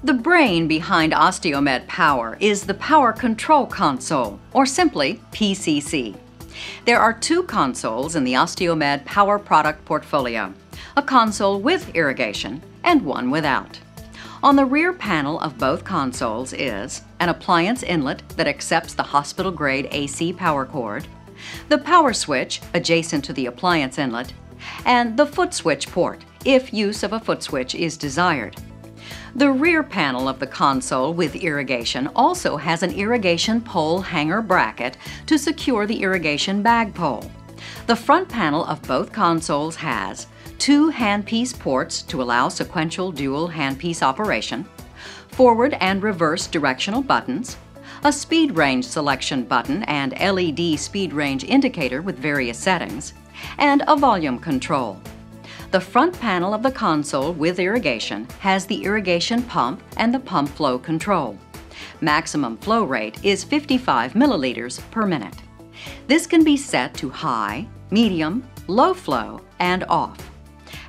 The brain behind Osteomed Power is the Power Control Console, or simply PCC. There are two consoles in the Osteomed Power product portfolio, a console with irrigation and one without. On the rear panel of both consoles is an appliance inlet that accepts the hospital-grade AC power cord, the power switch adjacent to the appliance inlet, and the foot switch port, if use of a foot switch is desired. The rear panel of the console with irrigation also has an irrigation pole hanger bracket to secure the irrigation bag pole. The front panel of both consoles has two handpiece ports to allow sequential dual handpiece operation, forward and reverse directional buttons, a speed range selection button and LED speed range indicator with various settings, and a volume control. The front panel of the console with irrigation has the irrigation pump and the pump flow control. Maximum flow rate is 55 milliliters per minute. This can be set to high, medium, low flow, and off.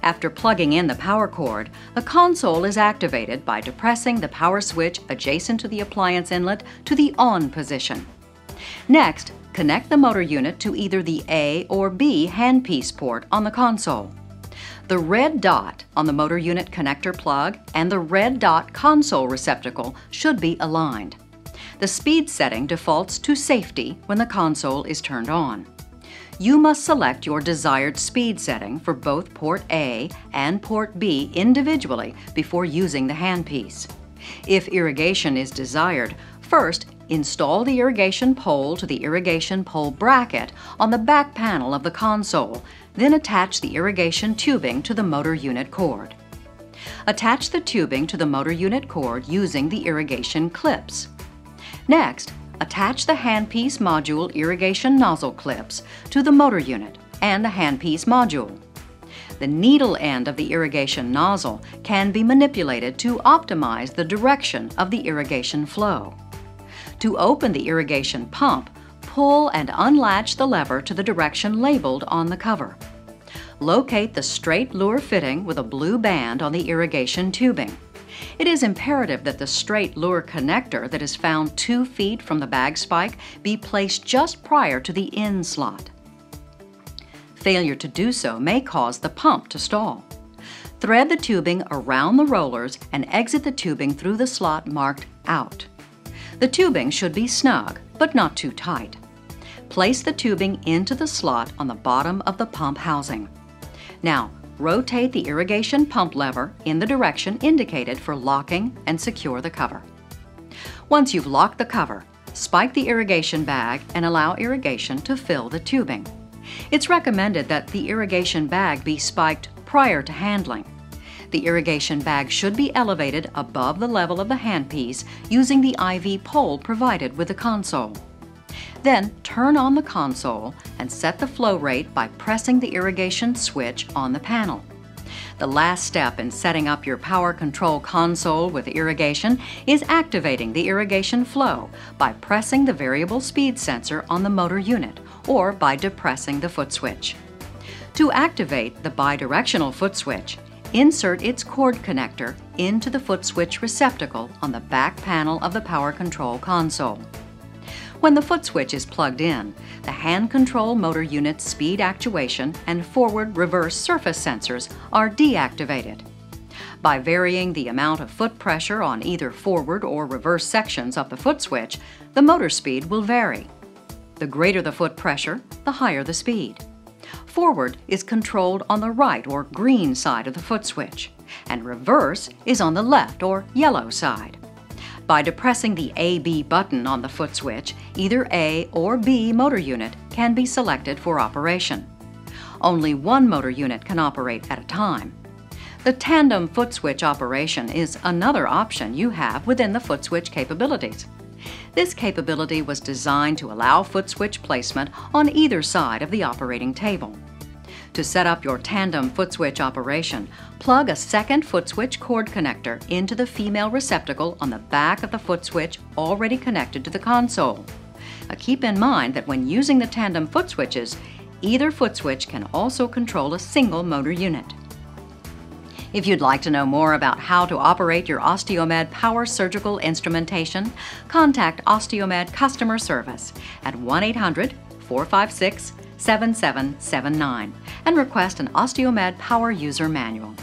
After plugging in the power cord, the console is activated by depressing the power switch adjacent to the appliance inlet to the on position. Next, connect the motor unit to either the A or B handpiece port on the console. The red dot on the motor unit connector plug and the red dot console receptacle should be aligned. The speed setting defaults to safety when the console is turned on. You must select your desired speed setting for both port A and port B individually before using the handpiece. If irrigation is desired, first install the irrigation pole to the irrigation pole bracket on the back panel of the console, then attach the irrigation tubing to the motor unit cord. Attach the tubing to the motor unit cord using the irrigation clips. Next, attach the handpiece module irrigation nozzle clips to the motor unit and the handpiece module. The needle end of the irrigation nozzle can be manipulated to optimize the direction of the irrigation flow. To open the irrigation pump, pull and unlatch the lever to the direction labeled on the cover. Locate the straight lure fitting with a blue band on the irrigation tubing. It is imperative that the straight lure connector that is found 2 feet from the bag spike be placed just prior to the in slot. Failure to do so may cause the pump to stall. Thread the tubing around the rollers and exit the tubing through the slot marked out. The tubing should be snug, but not too tight. Place the tubing into the slot on the bottom of the pump housing. Now, rotate the irrigation pump lever in the direction indicated for locking and secure the cover. Once you've locked the cover, spike the irrigation bag and allow irrigation to fill the tubing. It's recommended that the irrigation bag be spiked prior to handling. The irrigation bag should be elevated above the level of the handpiece using the IV pole provided with the console. Then turn on the console and set the flow rate by pressing the irrigation switch on the panel. The last step in setting up your power control console with irrigation is activating the irrigation flow by pressing the variable speed sensor on the motor unit or by depressing the foot switch. To activate the bidirectional foot switch, insert its cord connector into the foot switch receptacle on the back panel of the power control console. When the foot switch is plugged in, the hand control motor unit's speed actuation and forward-reverse surface sensors are deactivated. By varying the amount of foot pressure on either forward or reverse sections of the foot switch, the motor speed will vary. The greater the foot pressure, the higher the speed. Forward is controlled on the right or green side of the foot switch, and reverse is on the left or yellow side. By depressing the AB button on the foot switch, either A or B motor unit can be selected for operation. Only one motor unit can operate at a time. The tandem foot switch operation is another option you have within the foot switch capabilities. This capability was designed to allow foot switch placement on either side of the operating table. To set up your tandem foot switch operation, plug a second foot switch cord connector into the female receptacle on the back of the foot switch already connected to the console. Keep in mind that when using the tandem foot switches, either foot switch can also control a single motor unit. If you'd like to know more about how to operate your OsteoMed Power surgical instrumentation, contact OsteoMed Customer Service at 1-800-456-7779 and request an OsteoMed Power User Manual.